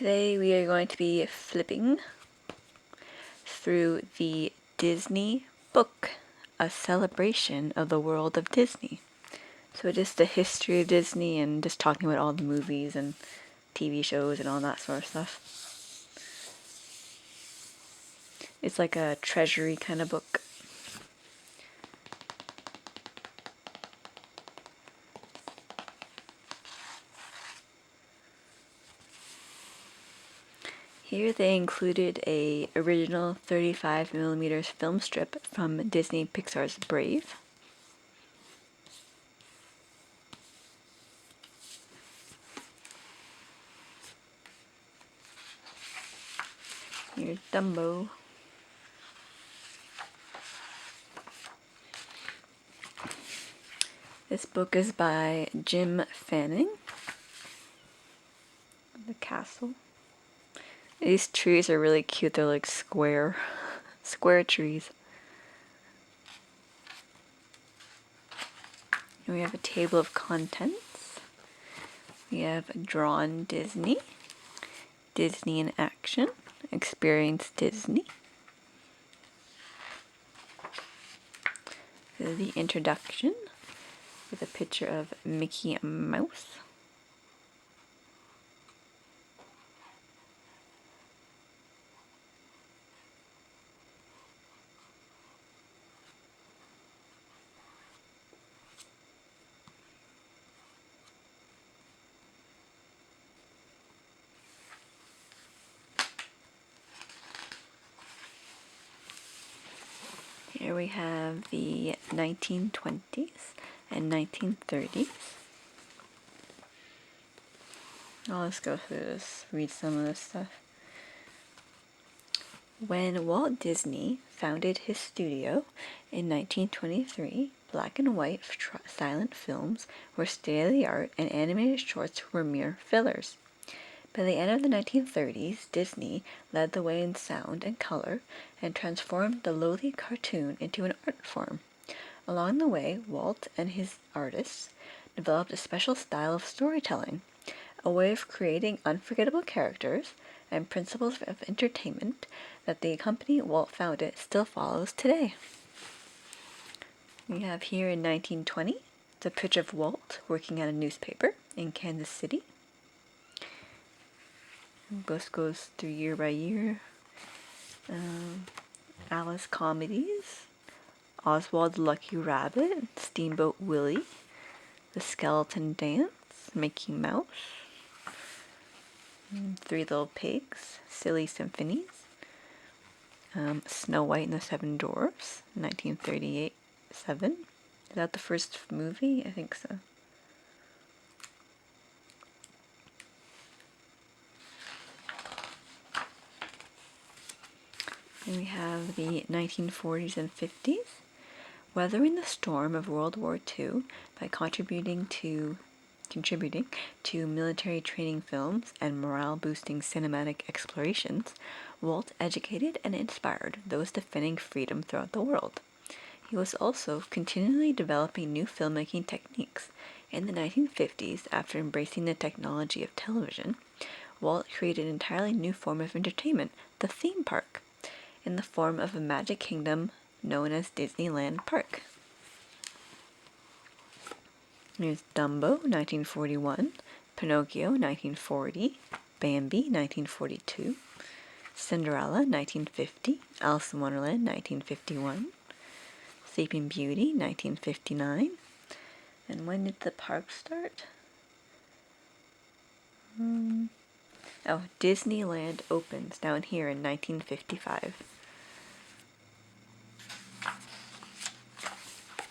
Today we are going to be flipping through the Disney book, a celebration of the world of Disney. So just the history of Disney and just talking about all the movies and TV shows and all that sort of stuff. It's like a treasury kind of book. Here they included a original 35mm film strip from Disney Pixar's Brave. Here's Dumbo. This book is by Jim Fanning. The castle. These trees are really cute. They're like square trees. And we have a table of contents. We have Drawn Disney, Disney in Action, Experience Disney. This is the introduction with a picture of Mickey Mouse. Here we have the 1920s and 1930s. Let's go through this, read some of this stuff. When Walt Disney founded his studio in 1923, black and white silent films were state-of-the-art and animated shorts were mere fillers. By the end of the 1930s, Disney led the way in sound and color and transformed the lowly cartoon into an art form. Along the way, Walt and his artists developed a special style of storytelling, a way of creating unforgettable characters and principles of entertainment that the company Walt founded still follows today. We have here in 1920 the picture of Walt working at a newspaper in Kansas City. This goes through year by year. Alice Comedies, Oswald the Lucky Rabbit, Steamboat Willie, The Skeleton Dance, Mickey Mouse, Three Little Pigs, Silly Symphonies, Snow White and the Seven Dwarfs, 1938-7. Is that the first movie? I think so. And we have the 1940s and 50s, weathering the storm of World War II by contributing to military training films and morale-boosting cinematic explorations. Walt educated and inspired those defending freedom throughout the world. He was also continually developing new filmmaking techniques. In the 1950s, after embracing the technology of television, Walt created an entirely new form of entertainment, the theme park, in the form of a magic kingdom known as Disneyland Park. Here's Dumbo, 1941, Pinocchio, 1940, Bambi, 1942, Cinderella, 1950, Alice in Wonderland, 1951, Sleeping Beauty, 1959. And when did the park start? Disneyland opens down here in 1955.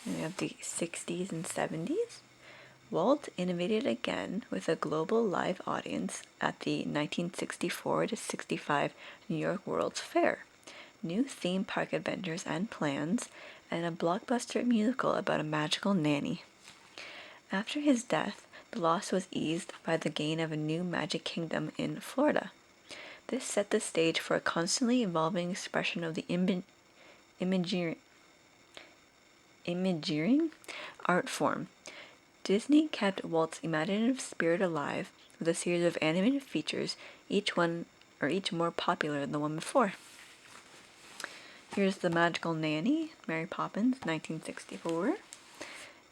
And we have the 60s and 70s. Walt innovated again with a global live audience at the 1964-65 New York World's Fair, new theme park adventures and plans, and a blockbuster musical about a magical nanny. After his death, the loss was eased by the gain of a new magic kingdom in Florida. This set the stage for a constantly evolving expression of the Imagineering art form. Disney kept Walt's imaginative spirit alive with a series of animated features, each more popular than the one before. Here's The Magical Nanny, Mary Poppins, 1964.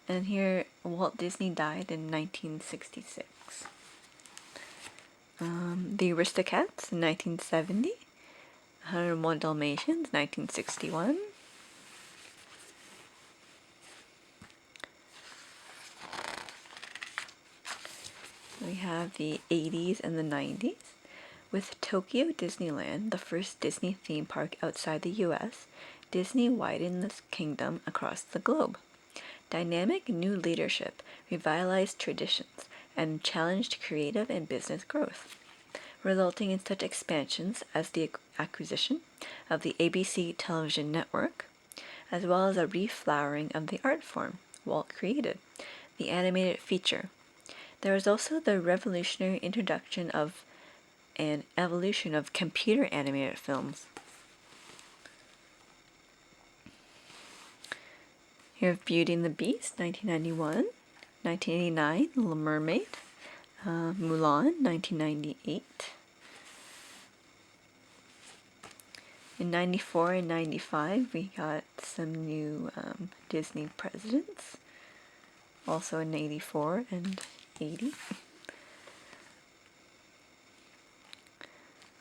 And here, Walt Disney died in 1966. The Aristocats, 1970. 101 Dalmatians, 1961. We have the 80s and the 90s. With Tokyo Disneyland, the first Disney theme park outside the US, Disney widened the kingdom across the globe. Dynamic new leadership revitalized traditions and challenged creative and business growth, resulting in such expansions as the acquisition of the ABC television network, as well as a reflowering of the art form Walt created, the animated feature. There was also the revolutionary introduction of an evolution of computer animated films. Here have Beauty and the Beast, 1991, 1989, Little Mermaid, Mulan, 1998. In 94 and 95, we got some new Disney presidents, also in 84 and 80.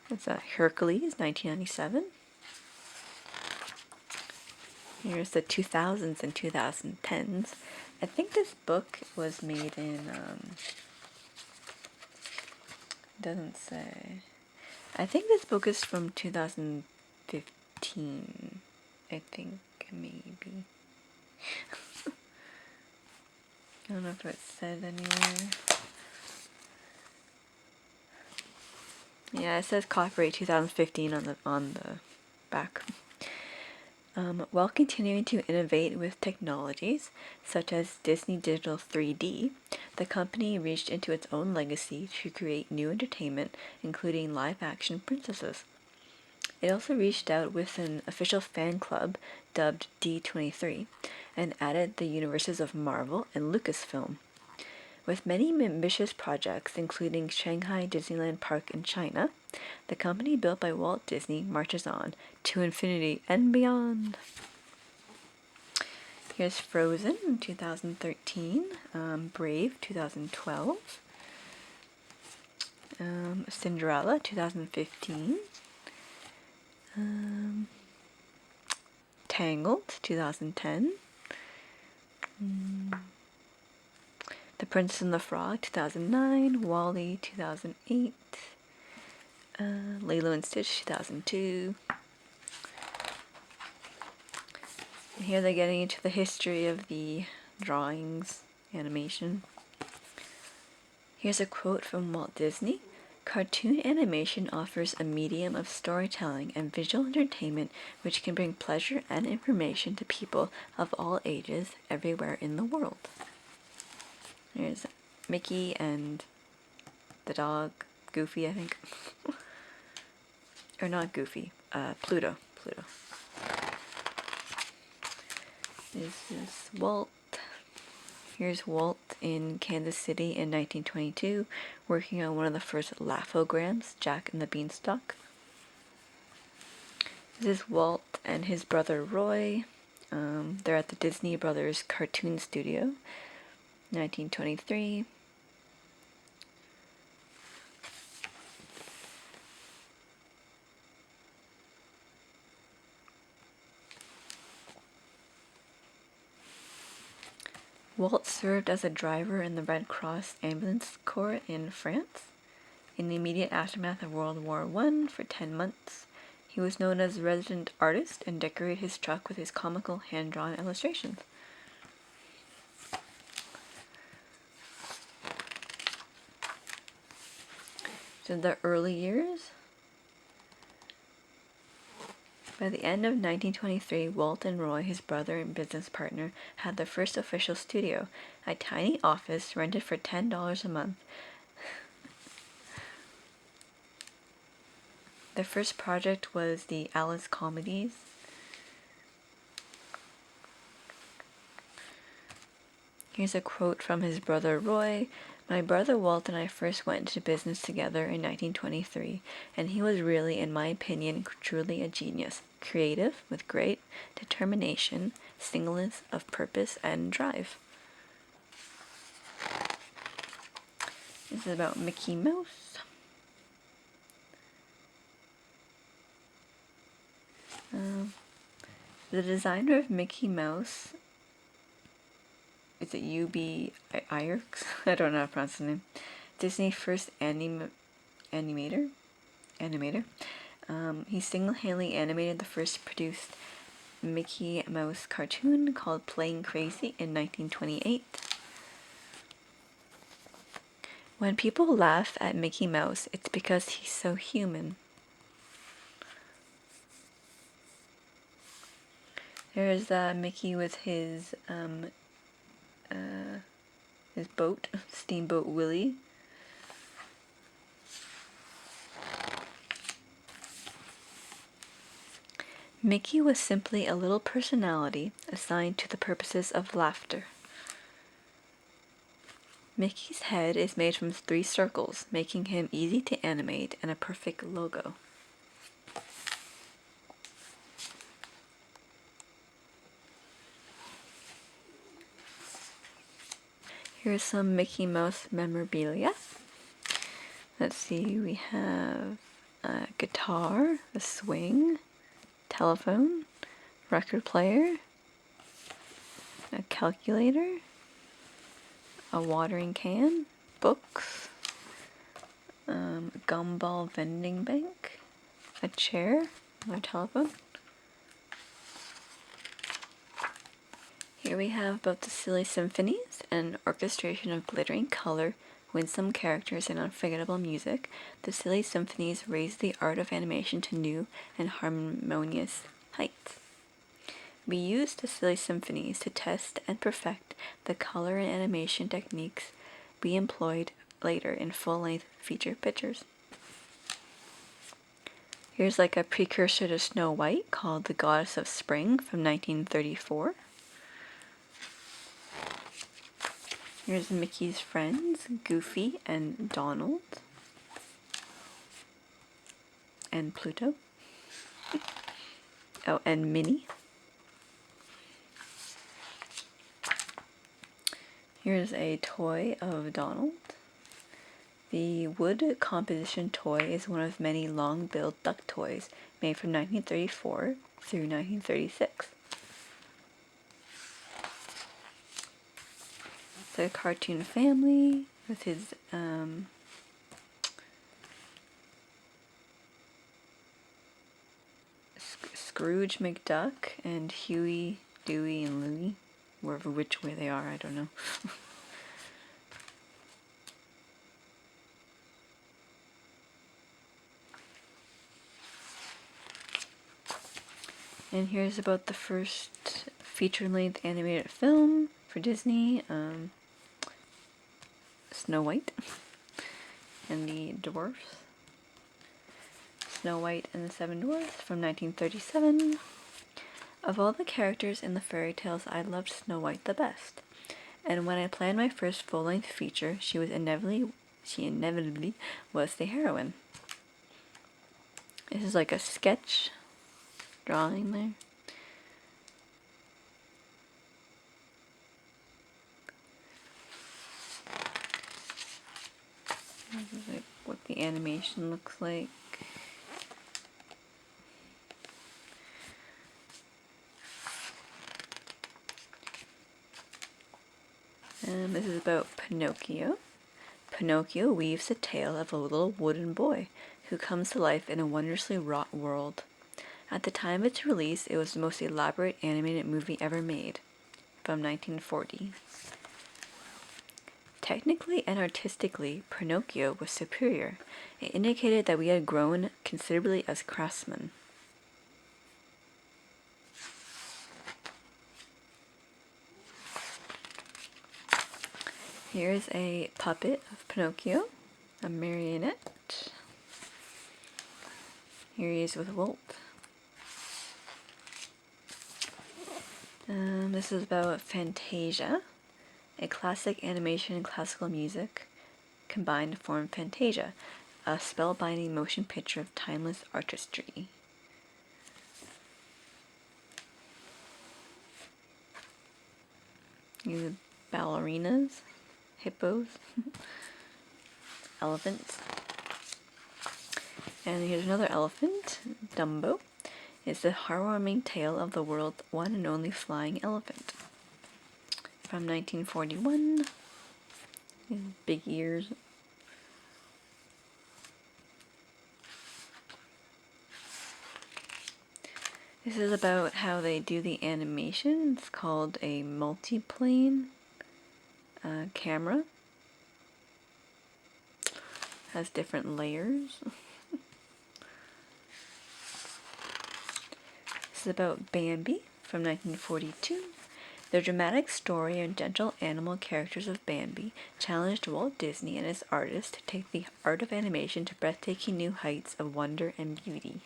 What's that? Hercules, 1997. Here's the 2000s and 2010s. I think this book was made in, doesn't say. I think this book is from 2015. I think, maybe. I don't know if it said anywhere. Yeah, it says copyright 2015 on the back. While continuing to innovate with technologies such as Disney Digital 3D, the company reached into its own legacy to create new entertainment, including live-action princesses. It also reached out with an official fan club dubbed D23 and added the universes of Marvel and Lucasfilm. With many ambitious projects, including Shanghai Disneyland Park in China, the company built by Walt Disney marches on to infinity and beyond. Here's Frozen in 2013, Brave 2012, Cinderella 2015, Tangled 2010, The Princess and the Frog 2009, WALL-E 2008, Lilo and Stitch 2002. And here they're getting into the history of the drawings, animation. Here's a quote from Walt Disney. "Cartoon animation offers a medium of storytelling and visual entertainment which can bring pleasure and information to people of all ages everywhere in the world." Here's Mickey and the dog, Goofy, I think. Or not Goofy, Pluto. This is Walt. Here's Walt in Kansas City in 1922, working on one of the first Laugh-O-Grams, Jack and the Beanstalk. This is Walt and his brother Roy. They're at the Disney Brothers Cartoon Studio, 1923. Walt served as a driver in the Red Cross Ambulance Corps in France. In the immediate aftermath of World War I for 10 months, he was known as resident artist and decorated his truck with his comical hand-drawn illustrations. So the early years. By the end of 1923, Walt and Roy, his brother and business partner, had their first official studio, a tiny office rented for $10 a month. Their first project was the Alice Comedies. Here's a quote from his brother Roy. My brother Walt and I first went into business together in 1923, and he was really, in my opinion, truly a genius. Creative, with great determination, singleness of purpose, and drive. This is about Mickey Mouse. The designer of Mickey Mouse, is it U.B. Ayers? I don't know how to pronounce the name. Disney's first animator. He single-handedly animated the first produced Mickey Mouse cartoon called Playing Crazy in 1928. When people laugh at Mickey Mouse, it's because he's so human. There's Mickey with his boat, Steamboat Willie. Mickey was simply a little personality assigned to the purposes of laughter. Mickey's head is made from 3 circles, making him easy to animate and a perfect logo. Here's some Mickey Mouse memorabilia. Let's see, we have a guitar, a swing, telephone, record player, a calculator, a watering can, books, gumball vending bank, a chair, another telephone. Here we have about the Silly Symphonies, an orchestration of glittering color, winsome characters, and unforgettable music. The Silly Symphonies raised the art of animation to new and harmonious heights. We used the Silly Symphonies to test and perfect the color and animation techniques we employed later in full-length feature pictures. Here's like a precursor to Snow White called The Goddess of Spring from 1934. Here's Mickey's friends, Goofy and Donald. And Pluto. Oh, and Minnie. Here's a toy of Donald. The wood composition toy is one of many long-billed duck toys made from 1934 through 1936. The cartoon family with his Scrooge McDuck and Huey, Dewey, and Louie. Wherever which way they are, I don't know. And here's about the first feature-length animated film for Disney, Snow White and the Dwarfs. Snow White and the Seven Dwarfs from 1937. Of all the characters in the fairy tales, I loved Snow White the best. And when I planned my first full-length feature, she inevitably was the heroine. This is like a sketch drawing there. This is like what the animation looks like. And this is about Pinocchio. Pinocchio weaves the tale of a little wooden boy who comes to life in a wondrously wrought world. At the time of its release, it was the most elaborate animated movie ever made, from 1940. Technically and artistically, Pinocchio was superior. It indicated that we had grown considerably as craftsmen. Here's a puppet of Pinocchio, a marionette. Here he is with Walt. This is about Fantasia, A classic animation and classical music combined to form Fantasia, a spellbinding motion picture of timeless artistry. These are ballerinas, hippos, elephants. And here's another elephant, Dumbo. It's the heartwarming tale of the world's one and only flying elephant. From 1941. His big ears. This is about how they do the animation. It's called a multiplane camera. Has different layers. This is about Bambi from 1942. The dramatic story and gentle animal characters of Bambi challenged Walt Disney and his artists to take the art of animation to breathtaking new heights of wonder and beauty.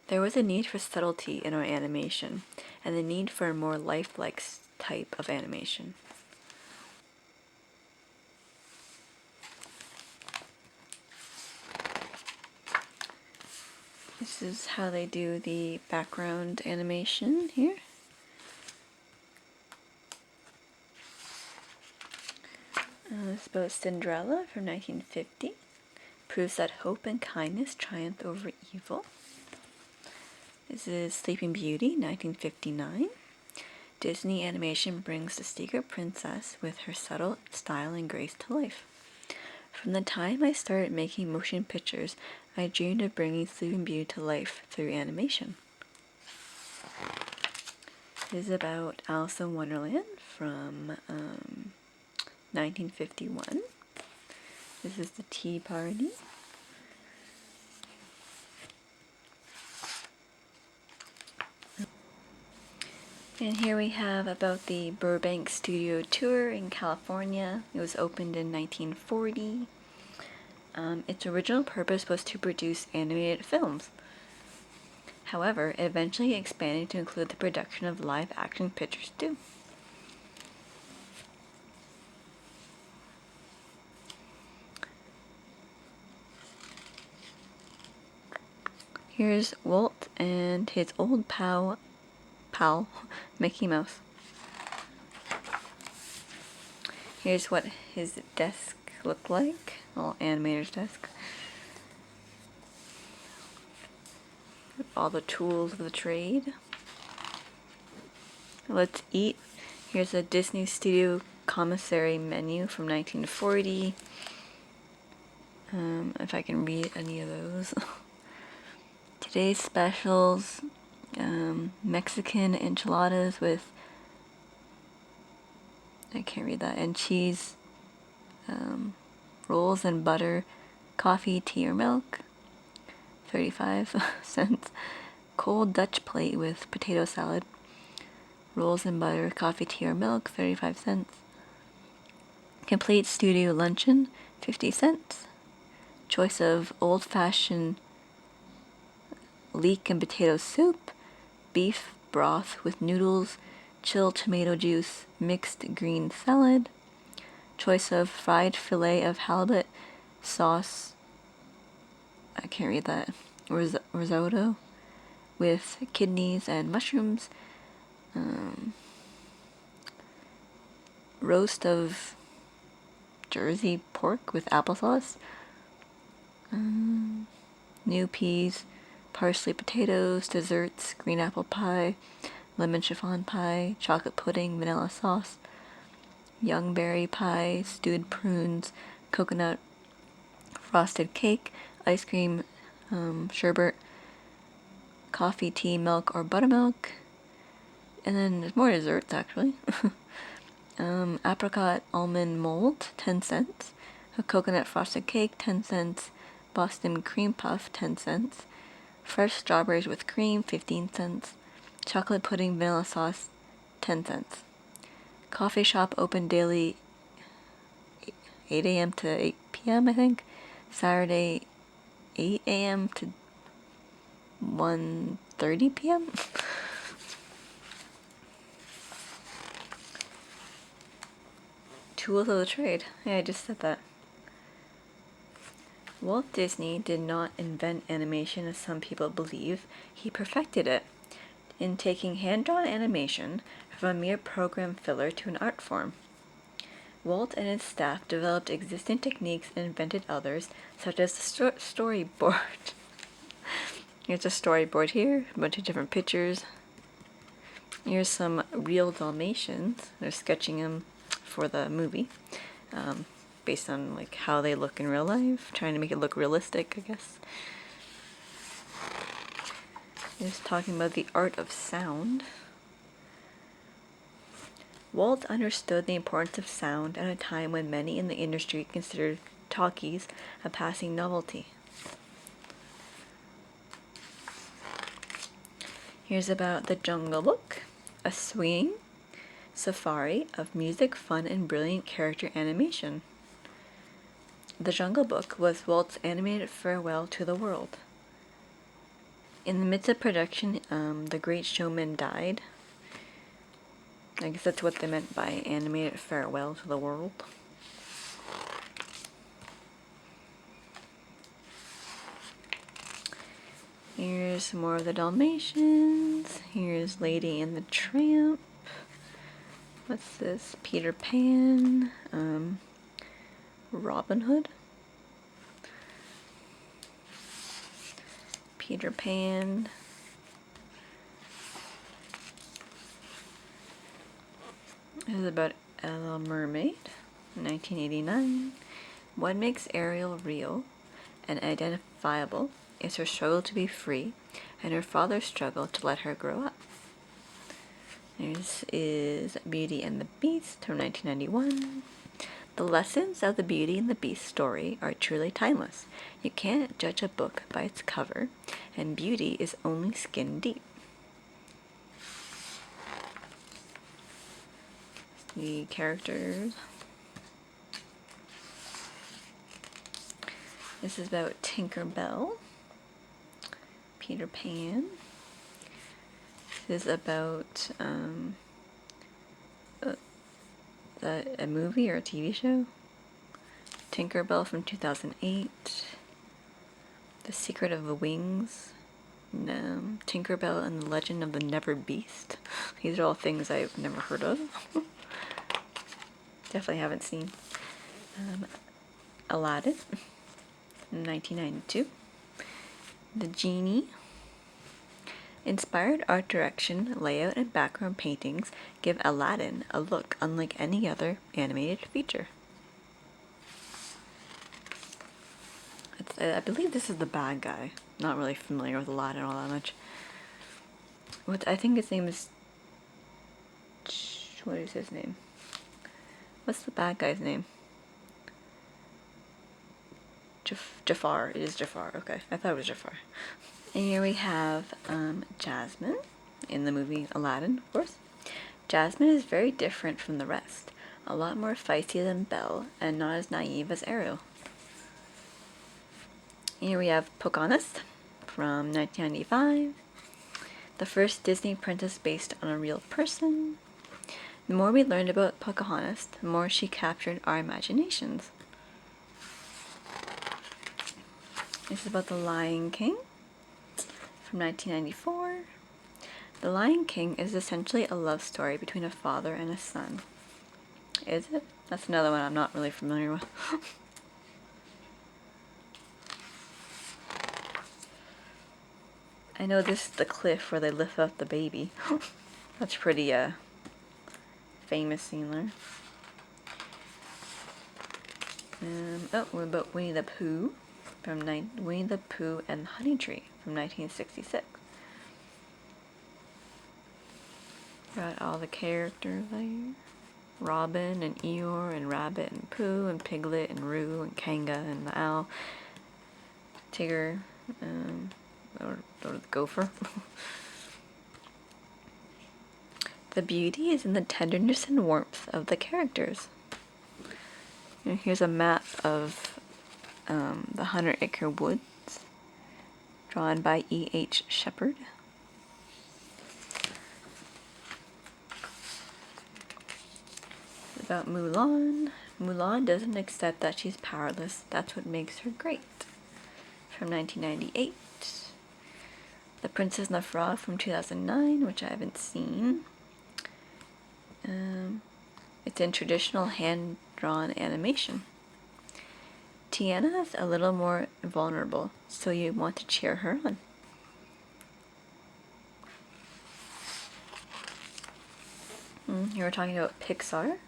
There was a need for subtlety in our animation, and the need for a more lifelike type of animation. This is how they do the background animation here. This is about Cinderella from 1950. Proves that hope and kindness triumph over evil. This is Sleeping Beauty, 1959. Disney animation brings the secret princess with her subtle style and grace to life. From the time I started making motion pictures, I dreamed of bringing Sleeping Beauty to life through animation. This is about Alice in Wonderland from 1951. This is the tea party. And here we have about the Burbank studio tour in California. It was opened in 1940. Its original purpose was to produce animated films. However, it eventually expanded to include the production of live action pictures too. Here's Walt and his old pal, Mickey Mouse. Here's what his desk looked like, little animator's desk. All the tools of the trade. Let's eat. Here's a Disney Studio commissary menu from 1940. If I can read any of those. Today's specials, Mexican enchiladas with, I can't read that, and cheese, rolls and butter, coffee, tea or milk, 35 cents. Cold Dutch plate with potato salad, rolls and butter, coffee, tea or milk, 35 cents. Complete studio luncheon, 50 cents. Choice of old-fashioned leek and potato soup, beef broth with noodles, chilled tomato juice, mixed green salad. Choice of fried fillet of halibut, sauce, I can't read that, risotto with kidneys and mushrooms. Roast of Jersey pork with applesauce. New peas, parsley potatoes, desserts, green apple pie, lemon chiffon pie, chocolate pudding, vanilla sauce, young berry pie, stewed prunes, coconut frosted cake, ice cream, sherbet, coffee, tea, milk, or buttermilk. And then there's more desserts actually. Apricot almond mold, 10 cents. A coconut frosted cake, 10 cents. Boston cream puff, 10 cents. Fresh strawberries with cream, 15 cents. Chocolate pudding vanilla sauce, 10 cents. Coffee shop open daily 8 a.m. to 8 p.m. I think. Saturday 8 a.m. to 1:30 p.m. Tools of the trade. Yeah, I just said that. Walt Disney did not invent animation as some people believe. He perfected it in taking hand-drawn animation from a mere program filler to an art form. Walt and his staff developed existing techniques and invented others, such as the storyboard. Here's a storyboard here, a bunch of different pictures. Here's some real Dalmatians. They're sketching them for the movie, based on like how they look in real life, trying to make it look realistic, I guess. Just talking about the art of sound. Walt understood the importance of sound at a time when many in the industry considered talkies a passing novelty. Here's about The Jungle Book, a swinging safari of music, fun, and brilliant character animation. The Jungle Book was Walt's animated farewell to the world. In the midst of production, the great showman died. I guess that's what they meant by animated farewell to the world. Here's more of the Dalmatians. Here's Lady and the Tramp. What's this? Peter Pan. Robin Hood. Peter Pan. This is about A Little Mermaid, 1989. What makes Ariel real and identifiable is her struggle to be free and her father's struggle to let her grow up. This is Beauty and the Beast from 1991. The lessons of the Beauty and the Beast story are truly timeless. You can't judge a book by its cover, and beauty is only skin deep. The characters. This is about Tinker Bell, Peter Pan. This is about a movie or a TV show. Tinker Bell from 2008. The Secret of the Wings. Tinker Bell and the Legend of the Never Beast. These are all things I've never heard of. Definitely haven't seen. Aladdin, 1992. The Genie. Inspired art direction, layout, and background paintings give Aladdin a look unlike any other animated feature. I believe this is the bad guy. Not really familiar with Aladdin all that much. I think his name is... What is his name? What's the bad guy's name? Jafar. It is Jafar. Okay, I thought it was Jafar. And here we have Jasmine in the movie Aladdin, of course. Jasmine is very different from the rest. A lot more feisty than Belle and not as naive as Ariel. Here we have Pocahontas from 1995. The first Disney princess based on a real person. The more we learned about Pocahontas, the more she captured our imaginations. This is about The Lion King from 1994. The Lion King is essentially a love story between a father and a son. Is it? That's another one I'm not really familiar with. I know this is the cliff where they lift up the baby. That's pretty famous scene there. What about Winnie the Pooh from Winnie the Pooh and the Honey Tree from 1966. Got all the characters there. Robin and Eeyore and Rabbit and Pooh and Piglet and Roo and Kanga and the owl, Tigger, or the gopher. The beauty is in the tenderness and warmth of the characters. And here's a map of the 100 Acre Woods, drawn by E.H. Shepard. about Mulan. Mulan doesn't accept that she's powerless. That's what makes her great. From 1998. The Princess and the Frog from 2009, which I haven't seen. It's in traditional hand-drawn animation. Tiana is a little more vulnerable, so you want to cheer her on. Here we're talking about Pixar.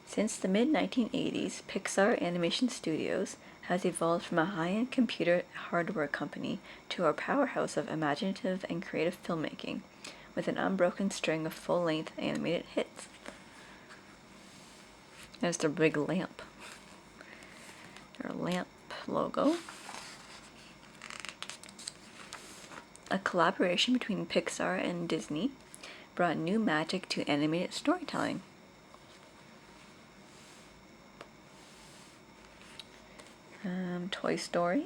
Since the mid-1980s, Pixar Animation Studios has evolved from a high-end computer hardware company to a powerhouse of imaginative and creative filmmaking, with an unbroken string of full-length animated hits. There's their big lamp. Their lamp logo. A collaboration between Pixar and Disney brought new magic to animated storytelling. Toy Story,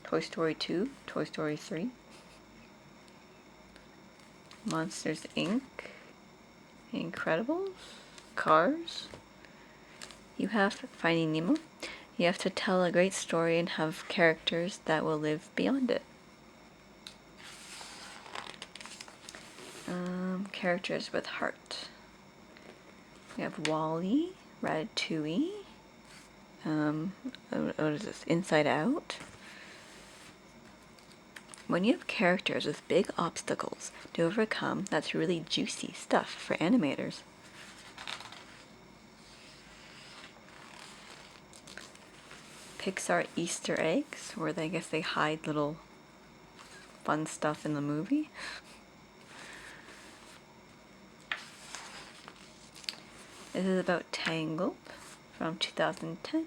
Toy Story 2, Toy Story 3, Monsters Inc., Incredibles, Cars. You have Finding Nemo. You have to tell a great story and have characters that will live beyond it. Characters with heart. We have Wall-E, Ratatouille. What is this? Inside Out. When you have characters with big obstacles to overcome, that's really juicy stuff for animators. Pixar Easter eggs, where I guess they hide little fun stuff in the movie. This is about Tangled from 2010.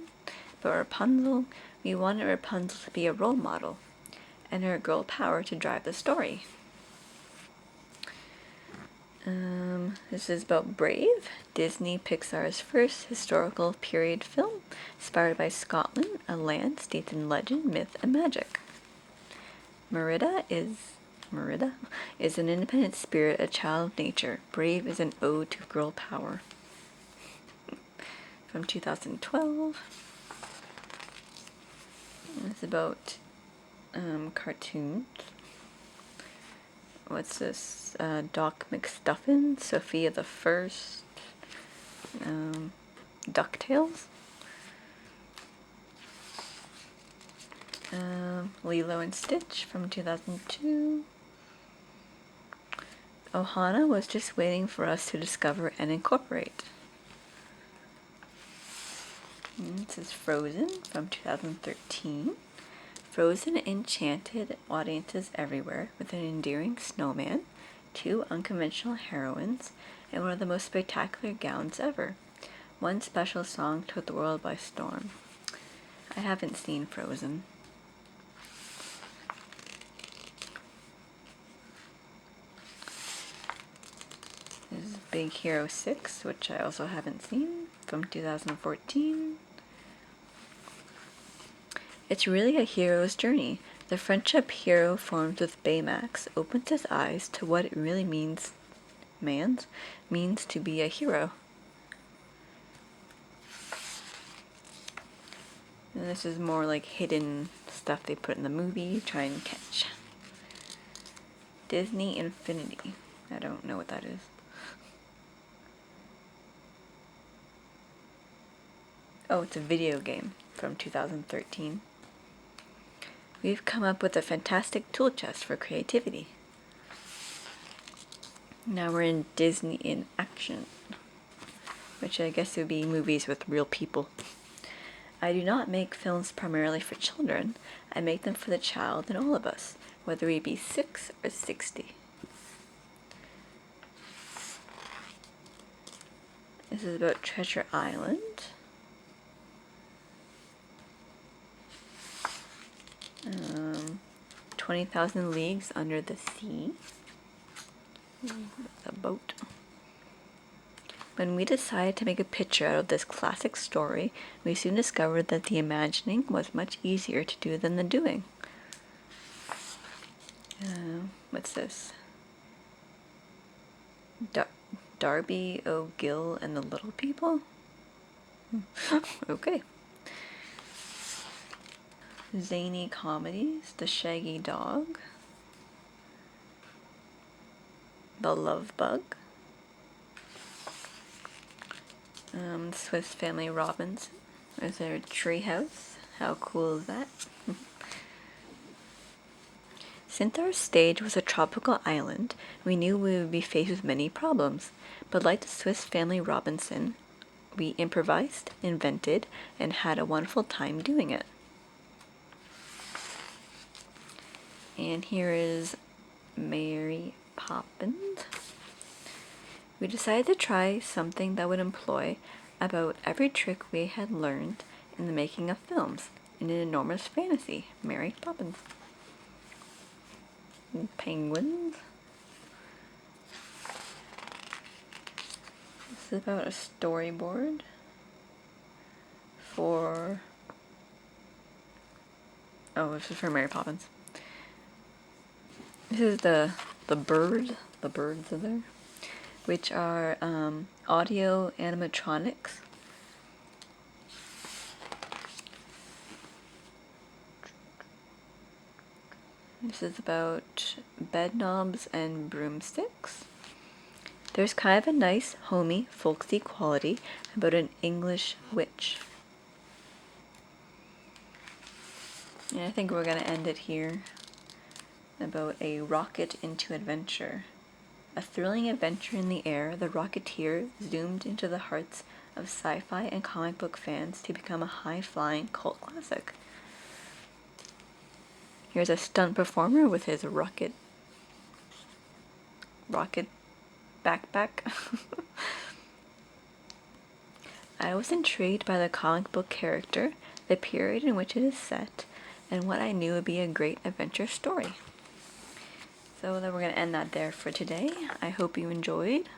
But Rapunzel, we wanted Rapunzel to be a role model and her girl power to drive the story. This is about Brave, Disney Pixar's first historical period film, inspired by Scotland, a land steeped in legend, myth, and magic. Merida is an independent spirit, a child of nature. Brave is an ode to girl power. From 2012. It's about cartoons. What's this? Doc McStuffin, Sophia the First, DuckTales, Lilo and Stitch from 2002. Ohana was just waiting for us to discover and incorporate. This is Frozen from 2013. Frozen enchanted audiences everywhere with an endearing snowman, 2 unconventional heroines, and one of the most spectacular gowns ever. One special song took the world by storm. I haven't seen Frozen. This is Big Hero 6, which I also haven't seen, from 2014. It's really a hero's journey. The friendship hero forms with Baymax opens his eyes to what it really means to be a hero. And this is more like hidden stuff they put in the movie, try and catch. Disney Infinity. I don't know what that is. Oh, it's a video game from 2013. We've come up with a fantastic tool chest for creativity. Now we're in Disney in Action, which I guess would be movies with real people. I do not make films primarily for children. I make them for the child in all of us, whether we be 6 or 60. This is about Treasure Island. 20,000 Leagues Under the Sea. A boat. When we decided to make a picture out of this classic story, we soon discovered that the imagining was much easier to do than the doing. What's this? Darby O'Gill and the Little People? Okay. Zany comedies, The Shaggy Dog, The Love Bug, Swiss Family Robinson. Is there a treehouse? How cool is that? Since our stage was a tropical island, we knew we would be faced with many problems, but like the Swiss Family Robinson, we improvised, invented, and had a wonderful time doing it. And here is Mary Poppins. We decided to try something that would employ about every trick we had learned in the making of films in an enormous fantasy, Mary Poppins. And penguins. This is about a storyboard for... Oh, this is for Mary Poppins. This is the birds are there, which are audio animatronics. This is about bed knobs and broomsticks. There's kind of a nice, homey, folksy quality about an English witch. And I think we're going to end it here. About a rocket into adventure. A thrilling adventure in the air, the Rocketeer zoomed into the hearts of sci-fi and comic book fans to become a high-flying cult classic. Here's a stunt performer with his rocket backpack. I was intrigued by the comic book character, the period in which it is set, and what I knew would be a great adventure story. So then we're going to end that there for today. I hope you enjoyed.